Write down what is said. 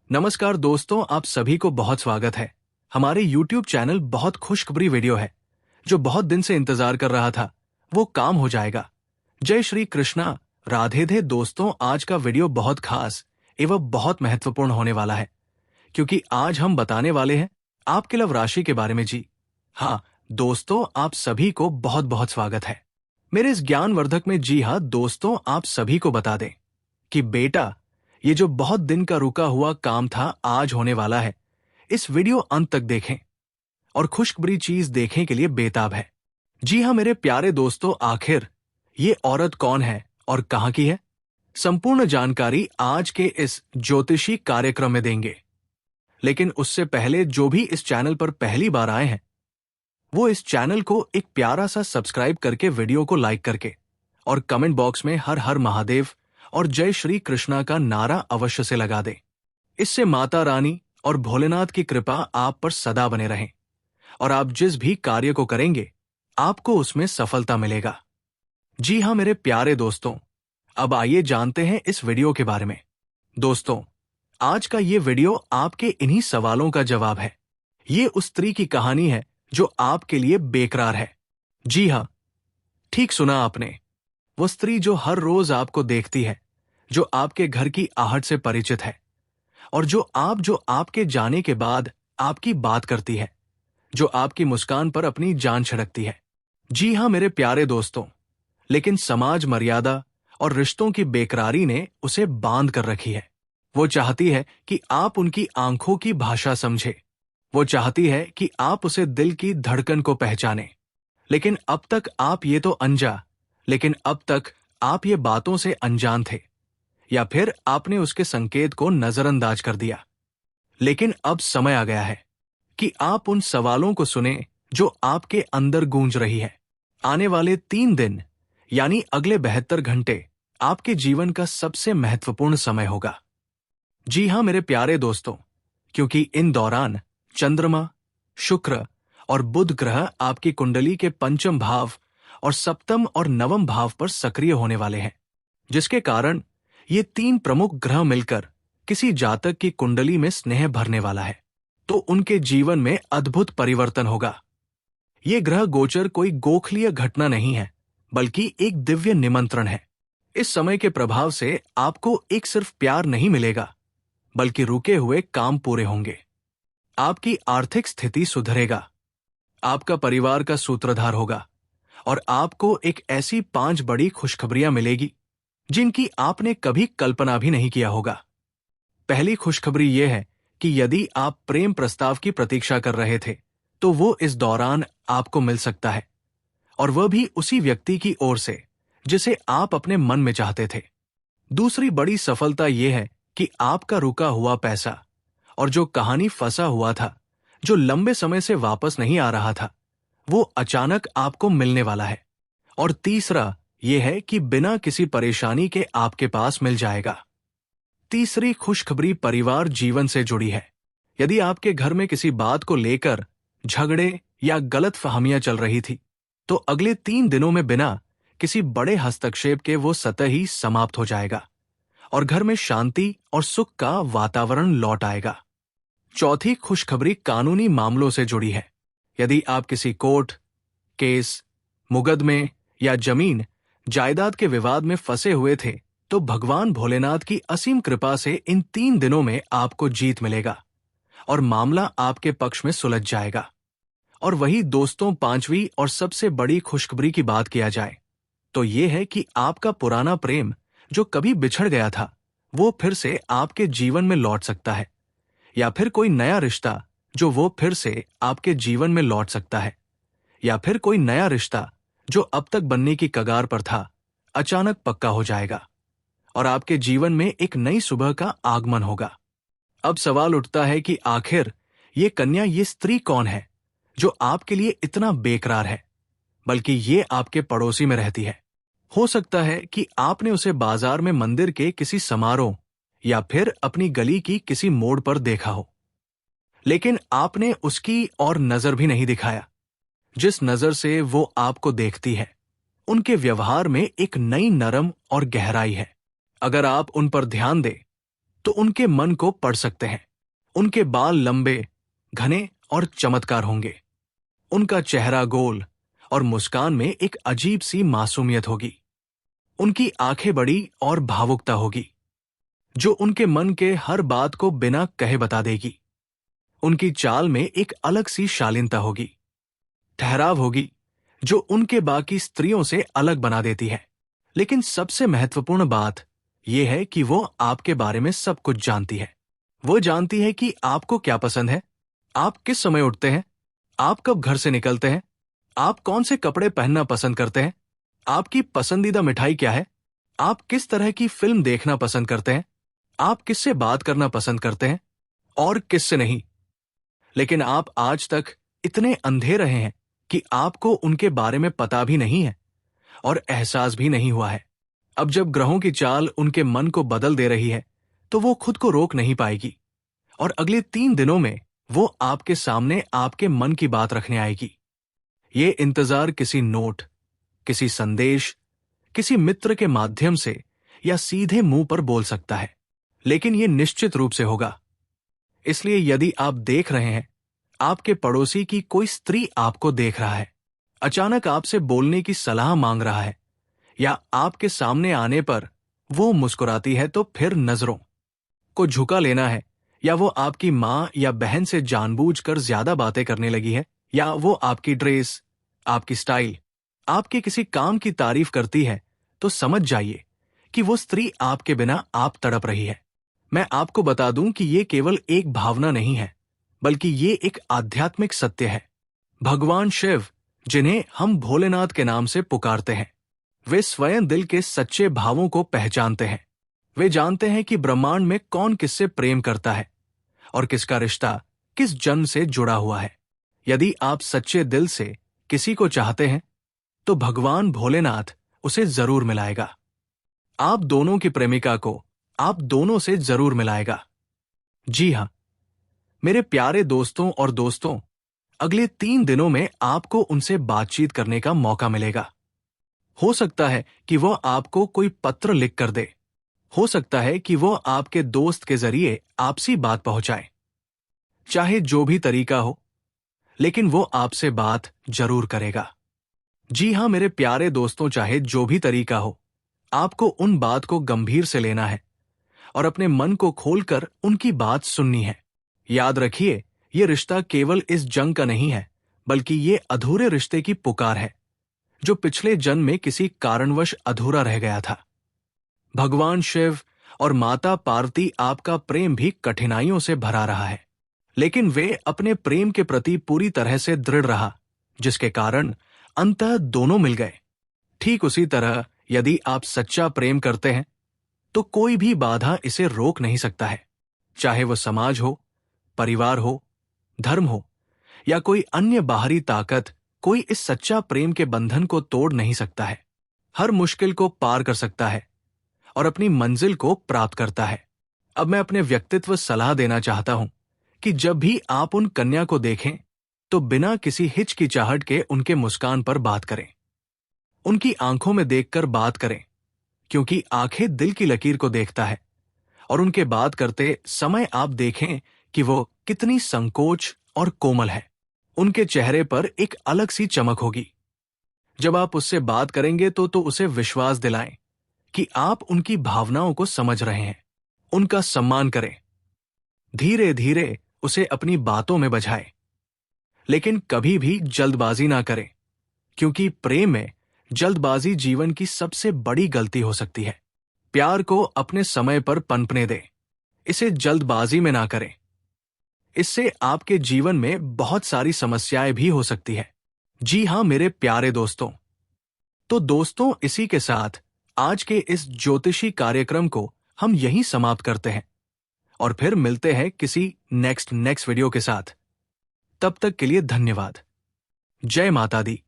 नमस्कार दोस्तों, आप सभी को बहुत स्वागत है। हमारे YouTube चैनल बहुत खुशखबरी वीडियो है जो बहुत दिन से इंतजार कर रहा था, वो काम हो जाएगा। जय श्री कृष्णा, राधे धे दोस्तों। आज का वीडियो बहुत खास एवं बहुत महत्वपूर्ण होने वाला है क्योंकि आज हम बताने वाले हैं आपके लव राशि के बारे में। जी हाँ दोस्तों, आप सभी को बहुत बहुत स्वागत है मेरे इस ज्ञानवर्धक में। जी हाँ दोस्तों, आप सभी को बता दें कि बेटा, ये जो बहुत दिन का रुका हुआ काम था आज होने वाला है। इस वीडियो अंत तक देखें और खुशखबरी चीज देखने के लिए बेताब है। जी हाँ मेरे प्यारे दोस्तों, आखिर ये औरत कौन है और कहां की है, संपूर्ण जानकारी आज के इस ज्योतिषी कार्यक्रम में देंगे। लेकिन उससे पहले जो भी इस चैनल पर पहली बार आए हैं वो इस चैनल को एक प्यारा सा सब्सक्राइब करके, वीडियो को लाइक करके और कमेंट बॉक्स में हर हर महादेव और जय श्री कृष्णा का नारा अवश्य से लगा दें। इससे माता रानी और भोलेनाथ की कृपा आप पर सदा बने रहें और आप जिस भी कार्य को करेंगे आपको उसमें सफलता मिलेगा। जी हाँ मेरे प्यारे दोस्तों, अब आइए जानते हैं इस वीडियो के बारे में। दोस्तों, आज का ये वीडियो आपके इन्हीं सवालों का जवाब है। ये उस स्त्री की कहानी है जो आपके लिए बेकरार है। जी हाँ, ठीक सुना आपने। वो स्त्री जो हर रोज आपको देखती है, जो आपके घर की आहट से परिचित है और जो आपके जाने के बाद आपकी बात करती है, जो आपकी मुस्कान पर अपनी जान छिड़कती है। जी हाँ मेरे प्यारे दोस्तों, लेकिन समाज, मर्यादा और रिश्तों की बेकरारी ने उसे बांध कर रखी है। वो चाहती है कि आप उनकी आंखों की भाषा समझे। वो चाहती है कि आप उसे दिल की धड़कन को पहचाने। लेकिन अब तक आप ये बातों से अनजान थे या फिर आपने उसके संकेत को नजरअंदाज कर दिया। लेकिन अब समय आ गया है कि आप उन सवालों को सुने जो आपके अंदर गूंज रही है। आने वाले 3 दिन यानी अगले 72 घंटे आपके जीवन का सबसे महत्वपूर्ण समय होगा। जी हाँ मेरे प्यारे दोस्तों, क्योंकि इन दौरान चंद्रमा, शुक्र और बुध ग्रह आपकी कुंडली के पंचम भाव और सप्तम और नवम भाव पर सक्रिय होने वाले हैं, जिसके कारण ये 3 प्रमुख ग्रह मिलकर किसी जातक की कुंडली में स्नेह भरने वाला है तो उनके जीवन में अद्भुत परिवर्तन होगा। ये ग्रह गोचर कोई गोखलीय घटना नहीं है, बल्कि एक दिव्य निमंत्रण है। इस समय के प्रभाव से आपको एक सिर्फ प्यार नहीं मिलेगा, बल्कि रुके हुए काम पूरे होंगे। आपकी आर्थिक स्थिति सुधरेगा, आपका परिवार का सूत्रधार होगा और आपको एक ऐसी 5 बड़ी खुशखबरियां मिलेगी जिनकी आपने कभी कल्पना भी नहीं किया होगा। पहली खुशखबरी यह है कि यदि आप प्रेम प्रस्ताव की प्रतीक्षा कर रहे थे तो वो इस दौरान आपको मिल सकता है, और वह भी उसी व्यक्ति की ओर से जिसे आप अपने मन में चाहते थे। दूसरी बड़ी सफलता यह है कि आपका रुका हुआ पैसा और जो कहानी फंसा हुआ था, जो लंबे समय से वापस नहीं आ रहा था, वो अचानक आपको मिलने वाला है। और तीसरा यह है कि बिना किसी परेशानी के आपके पास मिल जाएगा। तीसरी खुशखबरी परिवार जीवन से जुड़ी है। यदि आपके घर में किसी बात को लेकर झगड़े या गलतफहमियां चल रही थी तो अगले 3 दिनों में बिना किसी बड़े हस्तक्षेप के वो सतही समाप्त हो जाएगा और घर में शांति और सुख का वातावरण लौट आएगा। चौथी खुशखबरी कानूनी मामलों से जुड़ी है। यदि आप किसी कोर्ट केस, मुकदमे या जमीन जायदाद के विवाद में फंसे हुए थे तो भगवान भोलेनाथ की असीम कृपा से इन 3 दिनों में आपको जीत मिलेगा और मामला आपके पक्ष में सुलझ जाएगा। और वही दोस्तों, 5वीं और सबसे बड़ी खुशखबरी की बात किया जाए तो ये है कि आपका पुराना प्रेम जो कभी बिछड़ गया था वो फिर से आपके जीवन में लौट सकता है, या फिर कोई नया रिश्ता जो वो फिर से आपके जीवन में लौट सकता है, या फिर कोई नया रिश्ता जो अब तक बनने की कगार पर था अचानक पक्का हो जाएगा और आपके जीवन में एक नई सुबह का आगमन होगा। अब सवाल उठता है कि आखिर ये कन्या, ये स्त्री कौन है जो आपके लिए इतना बेकरार है, बल्कि ये आपके पड़ोसी में रहती है। हो सकता है कि आपने उसे बाजार में, मंदिर के किसी समारोह या फिर अपनी गली की किसी मोड़ पर देखा हो, लेकिन आपने उसकी और नजर भी नहीं दिखाया। जिस नजर से वो आपको देखती है उनके व्यवहार में एक नई नरम और गहराई है। अगर आप उन पर ध्यान दें तो उनके मन को पढ़ सकते हैं। उनके बाल लंबे, घने और चमत्कार होंगे। उनका चेहरा गोल और मुस्कान में एक अजीब सी मासूमियत होगी। उनकी आंखें बड़ी और भावुकता होगी, जो उनके मन के हर बात को बिना कहे बता देगी। उनकी चाल में एक अलग सी शालीनता होगी, ठहराव होगी, जो उनके बाकी स्त्रियों से अलग बना देती है। लेकिन सबसे महत्वपूर्ण बात यह है कि वो आपके बारे में सब कुछ जानती है। वो जानती है कि आपको क्या पसंद है, आप किस समय उठते हैं, आप कब घर से निकलते हैं, आप कौन से कपड़े पहनना पसंद करते हैं, आपकी पसंदीदा मिठाई क्या है, आप किस तरह की फिल्म देखना पसंद करते हैं, आप किससे बात करना पसंद करते हैं और किससे नहीं। लेकिन आप आज तक इतने अंधे रहे हैं कि आपको उनके बारे में पता भी नहीं है और एहसास भी नहीं हुआ है। अब जब ग्रहों की चाल उनके मन को बदल दे रही है, तो वो खुद को रोक नहीं पाएगी और अगले 3 दिनों में वो आपके सामने आपके मन की बात रखने आएगी। ये इंतजार किसी नोट, किसी संदेश, किसी मित्र के माध्यम से या सीधे मुंह पर बोल सकता है, लेकिन ये निश्चित रूप से होगा। इसलिए यदि आप देख रहे हैं, आपके पड़ोसी की कोई स्त्री आपको देख रहा है, अचानक आपसे बोलने की सलाह मांग रहा है, या आपके सामने आने पर वो मुस्कुराती है, तो फिर नजरों को झुका लेना है, या वो आपकी मां या बहन से जानबूझकर ज्यादा बातें करने लगी है, या वो आपकी ड्रेस, आपकी स्टाइल, आपके किसी काम की तारीफ करती है, तो समझ जाइए कि वो स्त्री आपके बिना आप तड़प रही है। मैं आपको बता दूं कि ये केवल एक भावना नहीं है, बल्कि ये एक आध्यात्मिक सत्य है। भगवान शिव, जिन्हें हम भोलेनाथ के नाम से पुकारते हैं, वे स्वयं दिल के सच्चे भावों को पहचानते हैं। वे जानते हैं कि ब्रह्मांड में कौन किससे प्रेम करता है और किसका रिश्ता किस जन्म से जुड़ा हुआ है। यदि आप सच्चे दिल से किसी को चाहते हैं, तो भगवान भोलेनाथ उसे जरूर मिलाएगा। आप दोनों की प्रेमिका को आप दोनों से जरूर मिलाएगा। जी हां, मेरे प्यारे दोस्तों और दोस्तों, अगले 3 दिनों में आपको उनसे बातचीत करने का मौका मिलेगा। हो सकता है कि वो आपको कोई पत्र लिख कर दे, हो सकता है कि वो आपके दोस्त के जरिए आपसी बात पहुंचाए। चाहे जो भी तरीका हो, लेकिन वो आपसे बात जरूर करेगा। जी हां मेरे प्यारे दोस्तों, चाहे जो भी तरीका हो, आपको उन बात को गंभीर से लेना है और अपने मन को खोलकर उनकी बात सुननी है। याद रखिए, ये रिश्ता केवल इस जंग का नहीं है, बल्कि ये अधूरे रिश्ते की पुकार है, जो पिछले जन्म में किसी कारणवश अधूरा रह गया था। भगवान शिव और माता पार्वती आपका प्रेम भी कठिनाइयों से भरा रहा है, लेकिन वे अपने प्रेम के प्रति पूरी तरह से दृढ़ रहा, जिसके कारण अंततः दोनों मिल गए। ठीक उसी तरह यदि आप सच्चा प्रेम करते हैं, तो कोई भी बाधा इसे रोक नहीं सकता है। चाहे वो समाज हो, परिवार हो, धर्म हो या कोई अन्य बाहरी ताकत, कोई इस सच्चा प्रेम के बंधन को तोड़ नहीं सकता है। हर मुश्किल को पार कर सकता है और अपनी मंजिल को प्राप्त करता है। अब मैं अपने व्यक्तित्व सलाह देना चाहता हूं कि जब भी आप उन कन्या को देखें, तो बिना किसी हिचकिचाहट के उनके मुस्कान पर बात करें। उनकी आंखों में देखकर बात करें, क्योंकि आंखें दिल की लकीर को देखता है, और उनके बात करते समय आप देखें कि वो कितनी संकोच और कोमल है। उनके चेहरे पर एक अलग सी चमक होगी। जब आप उससे बात करेंगे तो उसे विश्वास दिलाएं कि आप उनकी भावनाओं को समझ रहे हैं। उनका सम्मान करें। धीरे धीरे उसे अपनी बातों में बझाएं, लेकिन कभी भी जल्दबाजी ना करें, क्योंकि प्रेम में जल्दबाजी जीवन की सबसे बड़ी गलती हो सकती है। प्यार को अपने समय पर पनपने दें, इसे जल्दबाजी में ना करें। इससे आपके जीवन में बहुत सारी समस्याएं भी हो सकती है। जी हां मेरे प्यारे दोस्तों, तो दोस्तों, इसी के साथ आज के इस ज्योतिषी कार्यक्रम को हम यहीं समाप्त करते हैं और फिर मिलते हैं किसी नेक्स्ट वीडियो के साथ। तब तक के लिए धन्यवाद। जय माता दी।